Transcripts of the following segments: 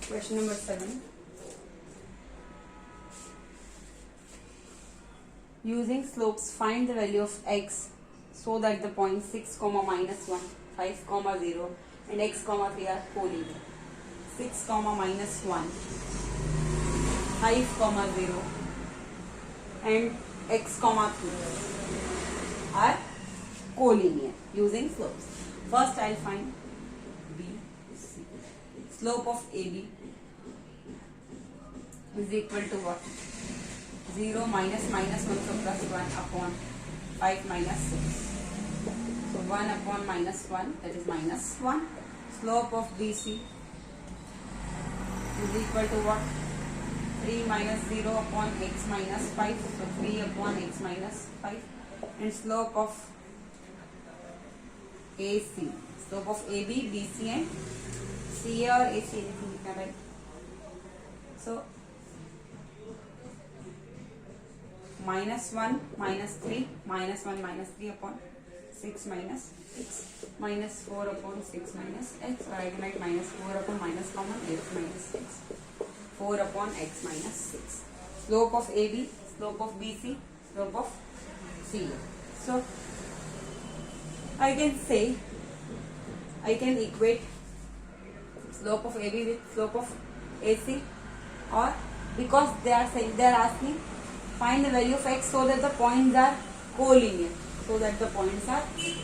Question number 7. Using slopes, find the value of x so that the points 6, minus 1, 5, 0 and x, 3 are collinear. 6, minus 1, 5, 0 and x, 3 are collinear using slopes. First I'll find B, C. Slope of AB is equal to what? 0 minus 1 so plus 1 upon 5 minus 6. So 1 upon minus 1, that is minus 1. Slope of BC is equal to what? 3 minus 0 upon x minus 5. So 3 upon x minus 5. And slope of AC. Slope of AB, BC and CA or AC, anything you can write. So minus 1 minus 3 minus 1 minus 3 upon 6 minus x minus 4 upon 6 minus x, or I can write minus 4 upon minus common x minus 6, 4 upon x minus 6. Slope of AB, slope of BC, slope of CA. So I can say, I can equate slope of AB with slope of AC, or because they are saying, they are asking find the value of x so that the points are collinear. So that the points are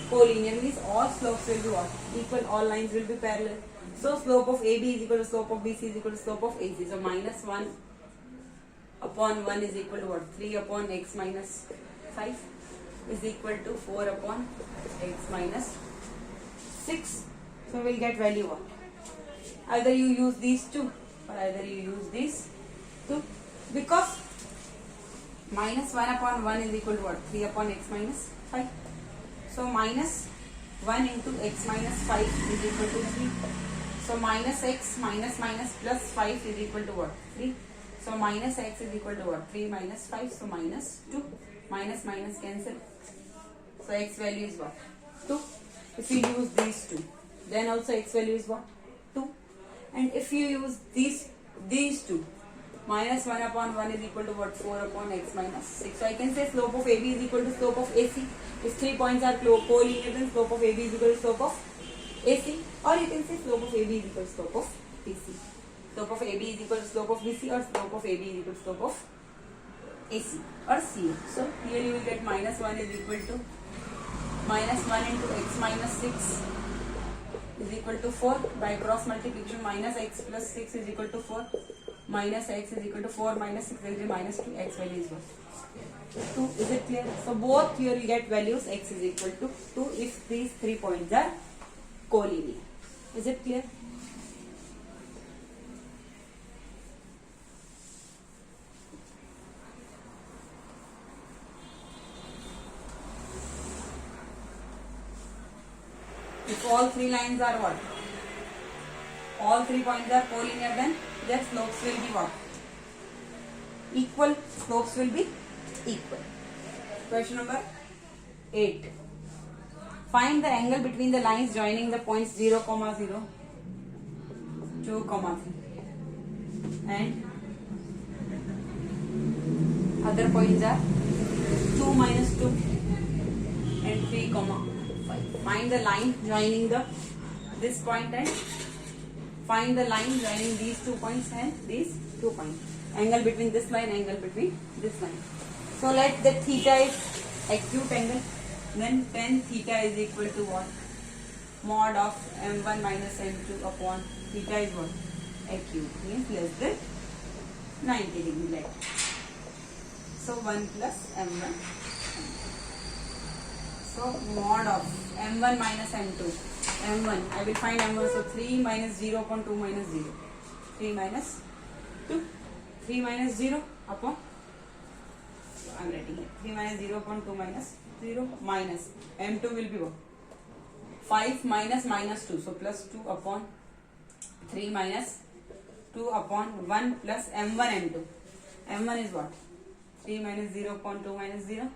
collinear means all slopes will be what? Equal, all lines will be parallel. So slope of AB is equal to slope of BC is equal to slope of AC. So minus 1 upon 1 is equal to what? 3 upon x minus 5 is equal to 4 upon x minus 6. So we will get value what? Either you use these two or either you use these two, because minus 1 upon 1 is equal to what? 3 upon x minus 5. So minus 1 into x minus 5 is equal to 3. So minus x minus plus 5 is equal to what? 3. So minus x is equal to what? 3 minus 5. So minus 2. Minus cancel. So x value is what? 2. If you use these two, then also x value is what? 2. And if you use these two, minus 1 upon 1 is equal to what? 4 upon x minus 6. So I can say slope of AB is equal to slope of AC. If 3 points are collinear, then slope of AB is equal to slope of AC. Or you can say slope of AB is equal to slope of BC. Slope of AB is equal to slope of BC, or slope of AB is equal to slope of AC or CA. So here you will get minus 1 is equal to minus 1 into x minus 6 is equal to 4. By cross multiplication, minus x plus 6 is equal to 4. Minus x is equal to 4 minus 6 will be minus 2. X value is what? 2. Is it clear? So both here you get values x is equal to 2 if these 3 points are collinear. Is it clear? If all 3 lines are what? All 3 points are collinear, then their slopes will be what? Equal. Slopes will be equal. Question number 8. Find the angle between the lines joining the points 0, 0, 2, 3 and other points are 2 minus 2 and 3, 5. Find the line joining this point and find the line joining these 2 points and these 2 points. Angle between this line, angle between this line. So let the theta is acute angle. Then tan theta is equal to what? Mod of m1 minus m2 upon theta is what? Acute, means less than 90 degree like. So 1 plus m1. So mod of m1 minus m2. m1, I will find m1. So 3 minus 0 upon 2 minus 0. 3 minus 2. 3 minus 0 upon, so I am writing it. 3 minus 0 upon 2 minus 0 minus m2 will be what? 5 minus minus 2. So plus 2 upon 3 minus 2 upon 1 plus m1 m2. m1 is what? 3 minus 0 upon 2 minus 0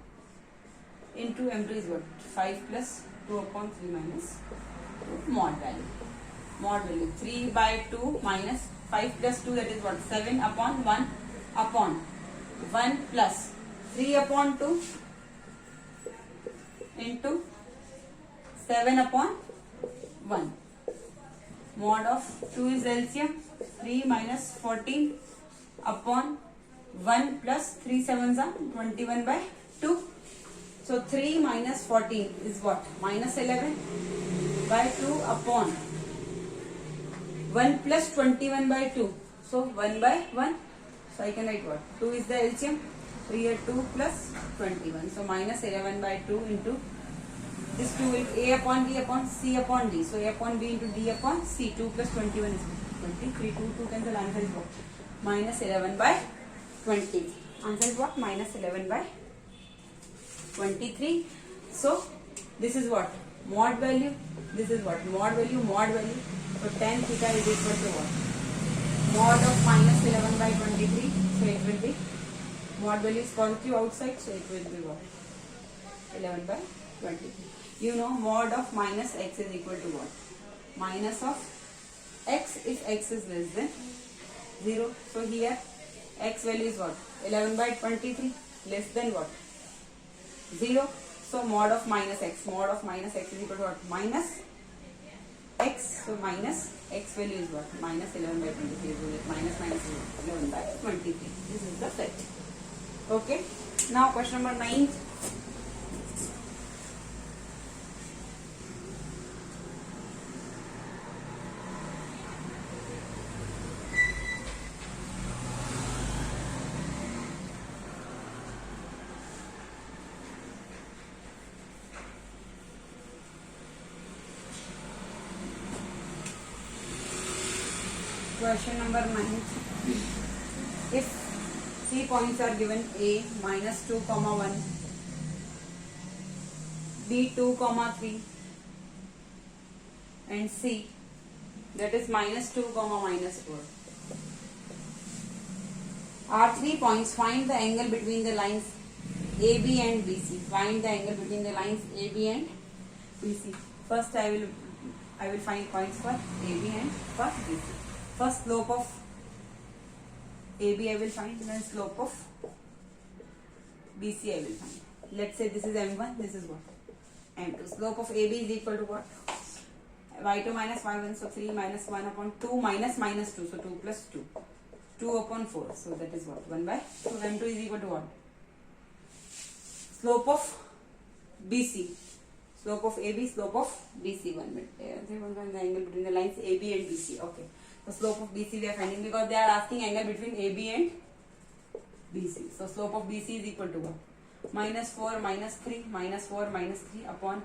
into m2 is what? 5 plus 2 upon 3 minus 2 mod value. Mod value 3 by 2 minus 5 plus 2, that is what? 7 upon 1 upon 1 plus 3 upon 2 into 7 upon 1. Mod of 2 is LCM. 3 minus 14 upon 1 plus 3 sevens are 21 by 2. So 3 minus 14 is what? Minus 11 by 2 upon 1 plus 21 by 2. So 1 by 1. So I can write what? 2 is the LCM. So here 2 plus 21. So minus 11 by 2 into this 2 will A upon B upon C upon D. So A upon B into D upon C. 2 plus 21 is 23. 2 cancel. Answer is what? Minus 11 by 20. Answer is what? Minus 11 by 23. So this is what? Mod value. This is what? Mod value, mod value. So tan theta is equal to what? Mod of minus 11 by 23. So it will be, mod value is positive outside. So it will be what? 11 by 23. You know mod of minus x is equal to what? Minus of x if x is less than 0. So here x value is what? 11 by 23 less than what? 0. So mod of minus x. Mod of minus x is equal to what? Minus x. So minus x value is what? Minus 11 by 23. So minus minus is 11 by 23. This is the set. Okay. Now question number 9. Question number 9. If 3 points are given, A minus 2 comma 1, B 2 comma 3, and C, that is minus 2 comma minus 4, are 3 points. Find the angle between the lines AB and BC. Find the angle between the lines AB and BC. First I will find points for AB and for BC. First slope of AB I will find, then slope of BC I will find. Let's say this is M1, this is what? M2. Slope of AB is equal to what? Y2 minus Y1, so 3 minus 1 upon 2 minus minus 2, so 2 plus 2. 2 upon 4, so that is what? 1 by 2. M2 is equal to what? Slope of BC. Slope of AB, slope of BC. One minute. The angle between the lines AB and BC. Okay. The slope of BC we are finding because they are asking angle between AB and BC. So slope of BC is equal to what? Minus 4 minus 3 minus 4 minus 3 upon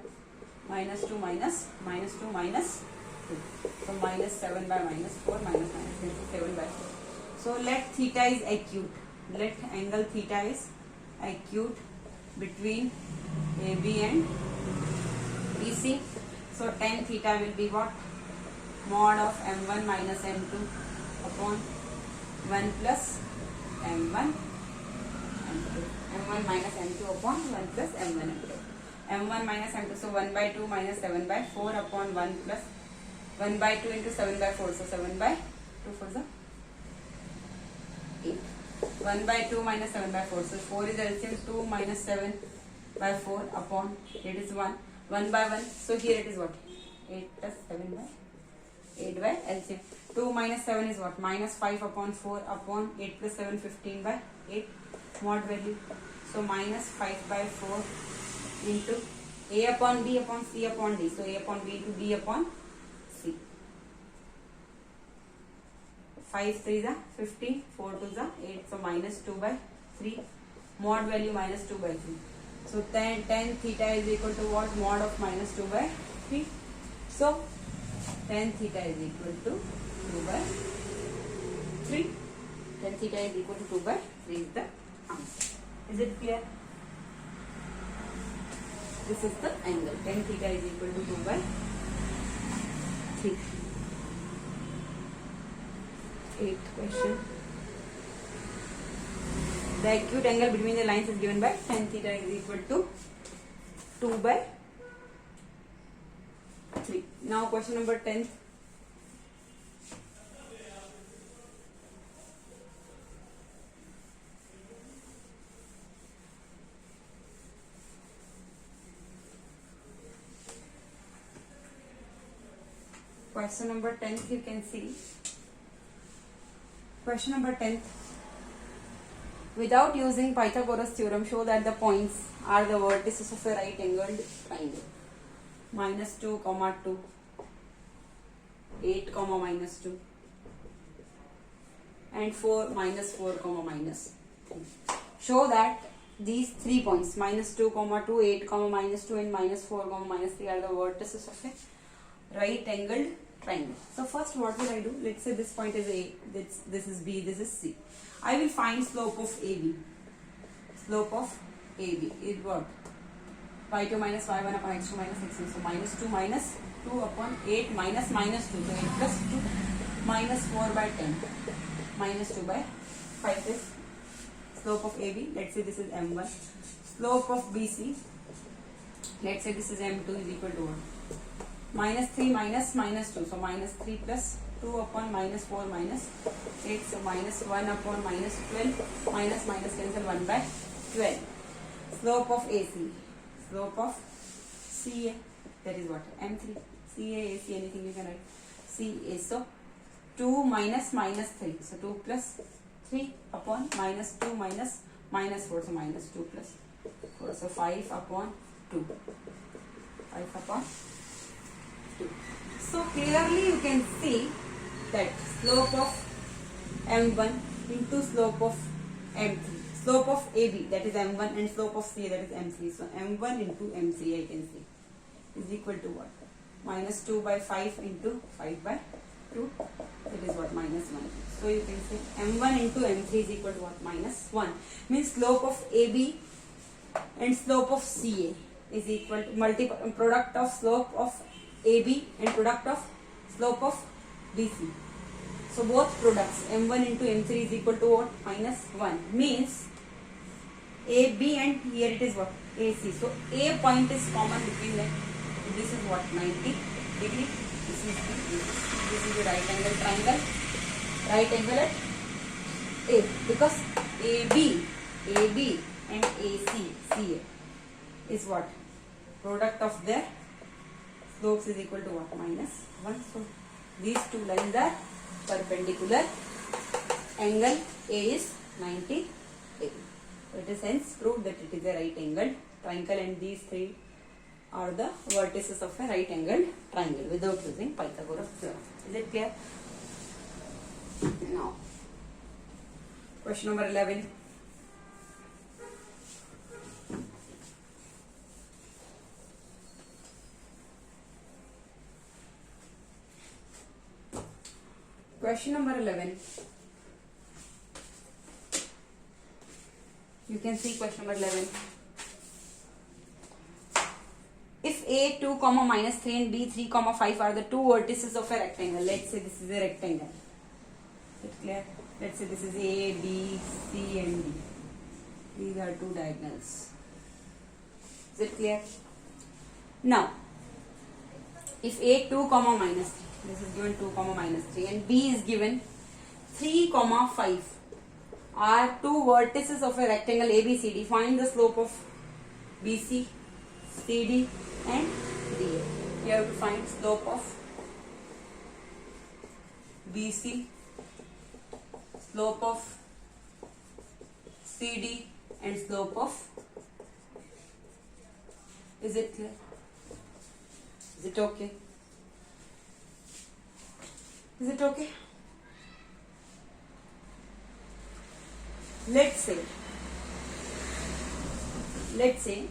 minus 2 minus 2 minus 2. So minus 7 by minus 4 minus 7 by 4. So let theta is acute. Let angle theta is acute between AB and BC. So tan theta will be what? Mod of M1 minus M2 upon 1 plus M1 M2. M1 minus M2 upon 1 plus M1 M2. M1 minus M2, so 1 by 2 minus 7 by 4 upon 1 plus 1 by 2 into 7 by 4. So 7 by 2 for the 8. 1 by 2 minus 7 by 4. So 4 is LCM. 2 minus 7 by 4 upon it is 1. 1 by 1. So here it is what? 8 plus 7 by 8 by LCM. 2 minus 7 is what? Minus 5 upon 4 upon 8 plus 7, 15 by 8 mod value. So minus 5 by 4 into A upon B upon C upon D. So A upon B into D upon C. 5 3 is 15, 4 2 is 8. So minus 2 by 3. Mod value minus 2 by 3. So tan theta is equal to what? Mod of minus 2 by 3. So tan theta is equal to 2 by 3. Tan theta is equal to 2 by 3 is the answer. Is it clear? This is the angle. Tan theta is equal to 2 by 3. 8th question. The acute angle between the lines is given by tan theta is equal to 2 by 3. Now question number 10. Question number 10th you can see. Question number 10th. Without using Pythagoras theorem, show that the points are the vertices of a right angled triangle. Minus 2, comma 2, 8, comma minus 2, and 4, minus 4, comma minus 3. Show that these 3 points, minus 2, comma 2, 8, comma minus 2, and minus 4, comma minus 3 are the vertices of a right angled triangle. So first what will I do? Let's say this point is A, this is B, this is C. I will find slope of AB. Slope of AB is what? Pi 2 minus pi 1 upon x2 minus x1. So minus 2 minus 2 upon 8 minus minus 2. So 8 plus 2 minus 4 by 10. Minus 2 by 5 is slope of AB. Let's say this is M1. Slope of BC. Let's say this is M2 is equal to what? Minus 3 minus minus 2. So minus 3 plus 2 upon minus 4 minus 8. So minus 1 upon minus 12. Minus minus cancel 1 by 12. Slope of AC. Slope of CA. That is what? M3. CA, AC, anything you can write. CA. So 2 minus minus 3. So 2 plus 3 upon minus 2 minus minus 4. So minus 2 plus 4. So 5 upon 2. 5 upon 2. So clearly you can see that slope of M1 into slope of M3. Slope of AB, that is M1, and slope of CA, that is M3. So M1 into M3 I can see is equal to what? Minus 2 by 5 into 5 by 2. That is what? Minus 1. So you can say M1 into M3 is equal to what? Minus 1. Means slope of AB and slope of CA is equal to product of slope of AB and product of slope of BC. So both products M1 into M3 is equal to what? Minus 1. Means AB and here it is what? AC. So A point is common between them. This is what? 90 degree. This is the right angle triangle. Right angle at A. Because AB and AC, CA is what? Product of their slopes is equal to what? Minus 1. So these two lines are perpendicular. Angle A is 90 degree. So it is hence proved that it is a right angled triangle, and these three are the vertices of a right angled triangle without using Pythagoras theorem. Is it clear? Now, question number 11. Question number 11. You can see question number 11. If A 2, minus 3 and B 3, 5 are the two vertices of a rectangle. Let's say this is a rectangle. Is it clear? Let's say this is A, B, C and D. These are two diagonals. Is it clear? Now, if A 2, minus 3. This is given 2, minus 3 and B is given 3, 5 are two vertices of a rectangle ABCD. Find the slope of BC, CD and DA. You have to find slope of BC, slope of CD and slope of. Is it clear? Is it okay? Is it okay? Let's say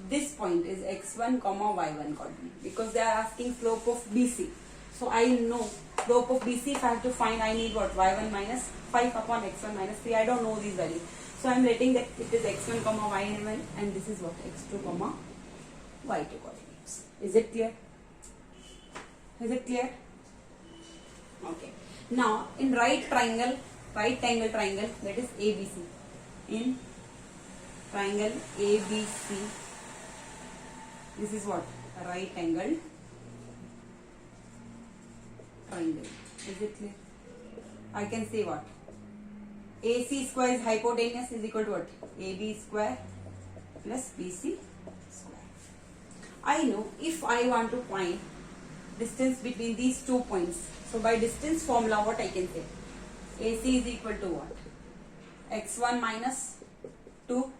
this point is x1, y1 coordinate, because they are asking slope of BC. So I know slope of BC. If I have to find, I need what? y1 minus 5 upon x1 minus 3. I don't know these values. So I am writing that it is x1, y1 and this is what? x2, y2 coordinates. Is it clear? Is it clear? Okay. Now in right angle triangle, that is ABC. In triangle ABC, this is what? A right angle triangle. Is it clear? I can say what? AC square is hypotenuse is equal to what? AB square plus BC square. I know if I want to find distance between these 2 points. So by distance formula, what I can say? AC is equal to what? x1 minus 2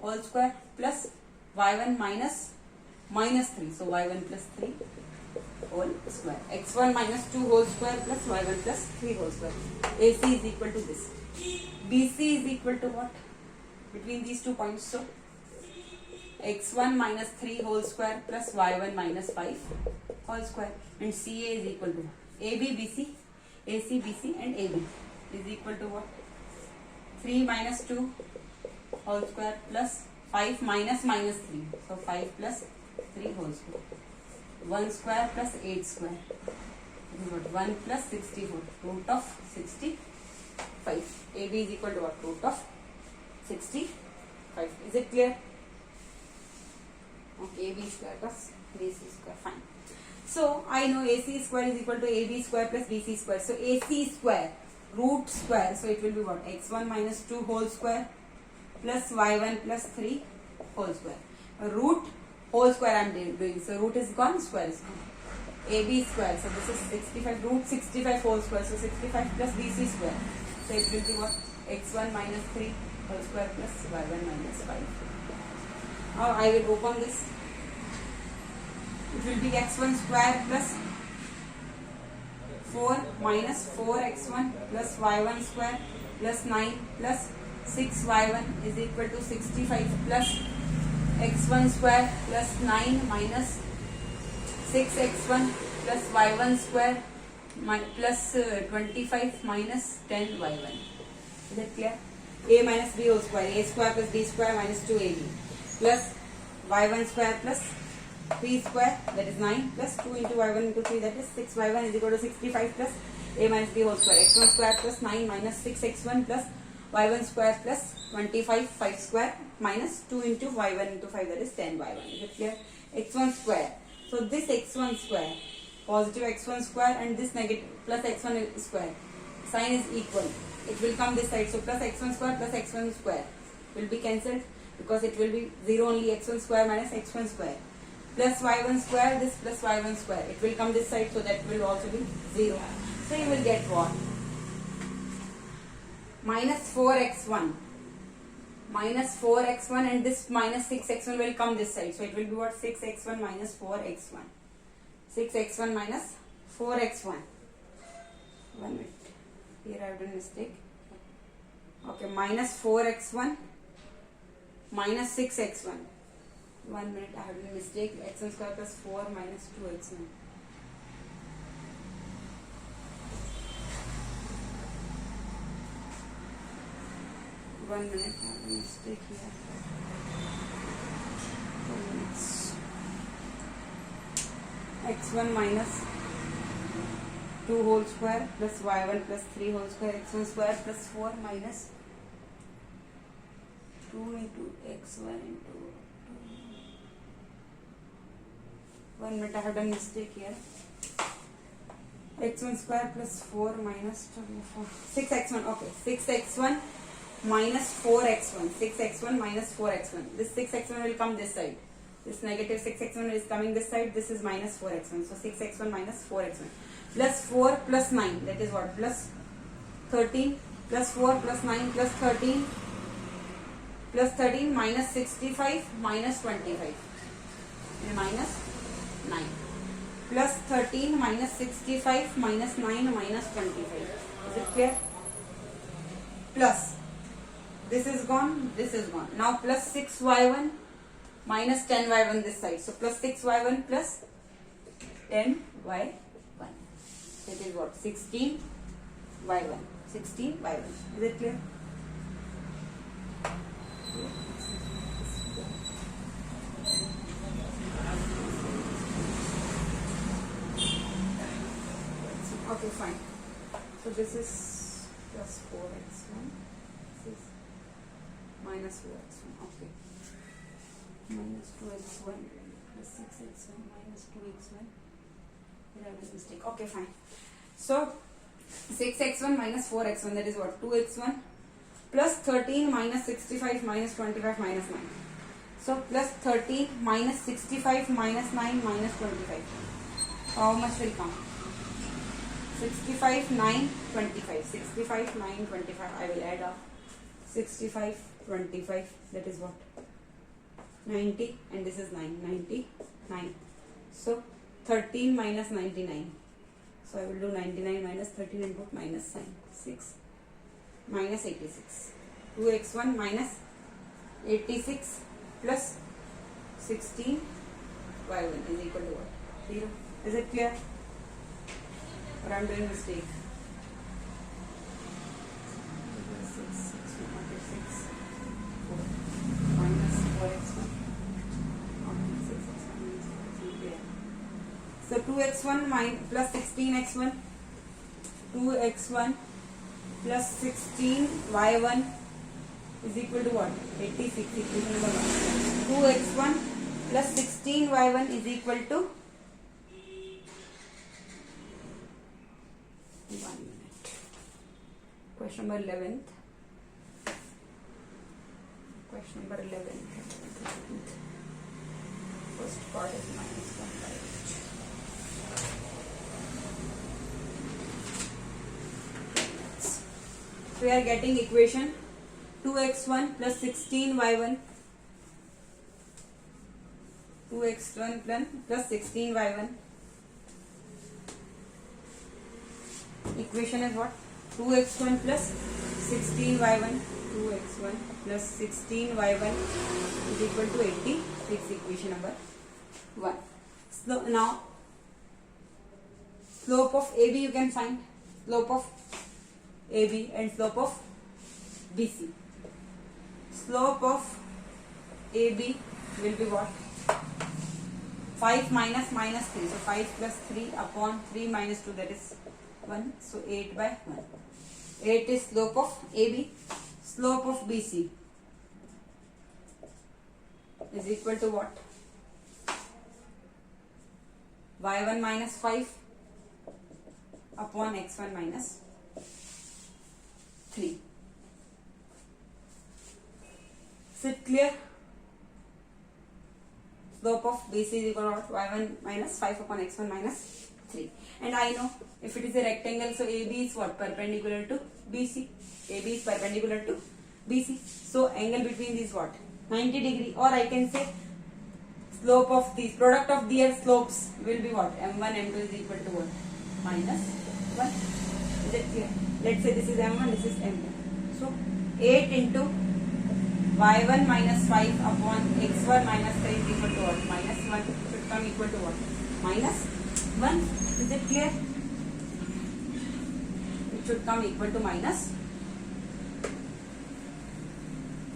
whole square plus y1 minus 3. So y1 plus 3 whole square. x1 minus 2 whole square plus y1 plus 3 whole square. AC is equal to this. BC is equal to what? Between these 2 points. So x1 minus 3 whole square plus y1 minus 5 whole square. And CA is equal to AB, BC, AC, BC and AB is equal to what? 3 minus 2 whole square plus 5 minus 3. So 5 plus 3 whole square. 1 square plus 8 square. This is what? 1 plus 64. Root of 65. AB is equal to what? Root of 65. Is it clear? Okay, AB square plus BC square. Fine. So I know AC square is equal to AB square plus BC square. So AC square, root square. So it will be what? x1 minus 2 whole square plus y1 plus 3 whole square. Root whole square I am doing. So root is gone, square is gone. AB square. So this is 65. Root 65 whole square. So 65 plus BC square. So it will be what? x1 minus 3 whole square plus y1 minus 5. Now I will open this. It will be x1 square plus 4 minus 4x1 plus y1 square plus 9 plus 6y1 is equal to 65 plus x1 square plus 9 minus 6x1 plus y1 square plus 25 minus 10y1. Is that clear? A minus b whole square. A square plus b square minus 2ab plus y1 square plus 3 square, that is 9 plus 2 into y1 into 3, that is 6y1 is equal to 65 plus a minus b whole square. X1 square plus 9 minus 6x1 plus y1 square plus 25 5 square minus 2 into y1 into 5, that is 10y1. Is it clear? X1 square. So this x1 square, positive x1 square and this negative plus x1 square, sign is equal. It will come this side. So plus x1 square plus x1 square will be cancelled because it will be 0 only. X1 square minus x1 square plus y1 square, this plus y1 square. It will come this side, so that will also be 0. So you will get what? Minus 4x1. Minus 4x1 and this minus 6x1 will come this side. So it will be what? 6x1 minus 4x1. 6x1 minus 4x1. 1 minute. Here I have done mistake. Okay, minus 4x1 minus 6x1. 1 minute, I have made a mistake. x1 square plus 4 minus 2x1. One minute, I have a mistake here. 2 minutes. x1 minus 2 whole square plus y1 plus 3 whole square. x1 square plus 4 minus 2 into x1 into 1 minute, I have done mistake here. x1 square plus 4 minus 6x1. Okay, 6x1 minus 4x1. 6x1 minus 4x1. This 6x1 will come this side. This negative 6x1 is coming this side. This is minus 4x1. So 6x1 minus 4x1 plus 4 plus 9. That is what? Plus 13 plus 4 plus 9 plus 13 plus 13 minus 65 minus 25 and minus 9 plus 13 minus 65 minus 9 minus 25. Is it clear? Plus this is gone, this is gone. Now plus 6y1 minus 10y1 this side. So plus 6y1 plus 10y1. That is what? 16y1. 16y1. Is it clear? Okay, fine. So this is plus 4x1. This is minus 4x1. Okay. Minus 2x1 plus 6x1 minus 2x1. Here I was mistake. Okay, fine. So 6x1 minus 4x1, that is what? 2x1 plus 13 minus 65 minus 25 minus 9. So plus 13 minus 65 minus 9 minus 25. How much will come? 65, 9, 25. 65, 9, 25. I will add up. 65, 25. That is what? 90, and this is 9. 99. So 13 minus 99. So I will do 99 minus 13 and put minus sign. 6 minus 86. 2x1 minus 86 plus 16 y1 is equal to what? 0. Is it clear? Or I am doing mistake? 6 4 minus 4x1. So 2x1 plus 16x1, 2x1 plus 16y1 is equal to what? 86. Equation number 1. 2x1 plus 16y1 is equal to 1 minute. Question number 11th. Question number 11th. First part is minus 1 by 8. We are getting equation 2x1 plus 16y1, 2x1 plus 16y1. Equation is what? 2x1 plus 16y1, 2x1 plus 16y1 is equal to 86. Equation number 1. So now slope of AB you can find. Slope of AB and slope of BC. Slope of AB will be what? 5 minus minus 3. So 5 plus 3 upon 3 minus 2, that is 1. So 8 by 1. 8 is slope of AB. Slope of BC is equal to what? y1 minus 5 upon x1 minus 3. Is it clear? Slope of BC is equal to what? y1 minus 5 upon x1 minus 3. And I know if it is a rectangle, so AB is what? Perpendicular to BC. AB is perpendicular to BC. So angle between these what? 90 degree. Or I can say slope of these, product of their slopes will be what? M1, M2 is equal to what? Minus 1. Is it clear? Let's say this is M1, this is M2. So 8 into y1 minus 5 upon x1 minus 3 is equal to what? Minus 1 should come equal to what? Minus 1. Is it clear? It should come equal to minus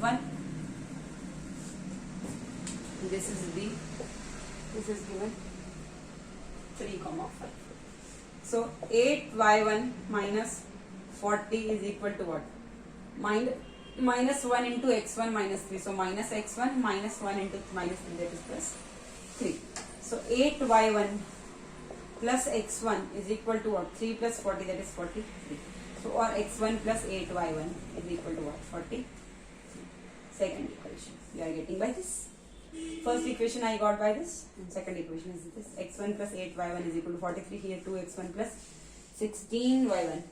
1. This is B. This is given 3, 5. So 8y1 minus 40 is equal to what? Minus 1 into x1 minus 3. So minus x1 minus 1 into minus 3, that is plus 3. So 8y1 plus x1 is equal to what? 3 plus 40, that is 43. So or x1 plus 8y1 is equal to what? 43. Second equation we are getting by this. First equation I got by this, and second equation is this. x1 plus 8y1 is equal to 43. Here 2x1 plus 16y1.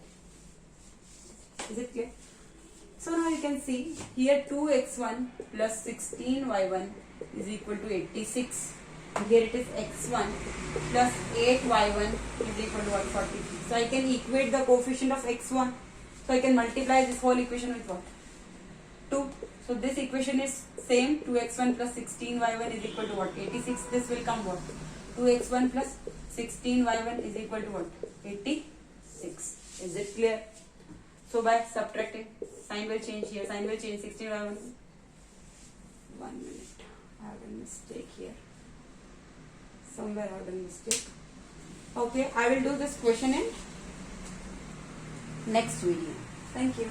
Is it clear? So now you can see here 2x1 plus 16y1 is equal to 86. And here it is x1 plus 8y1 is equal to what? 43. So I can equate the coefficient of x1. So I can multiply this whole equation with what? 2. So this equation is same. 2x1 plus 16y1 is equal to what? 86. This will come what? 2x1 plus 16y1 is equal to what? 86. Is it clear? So by subtracting, sign will change here. Sign will change. 16y1. 1 minute. I have a mistake here. Somewhere I have a mistake. Okay, I will do this question in next video. Thank you.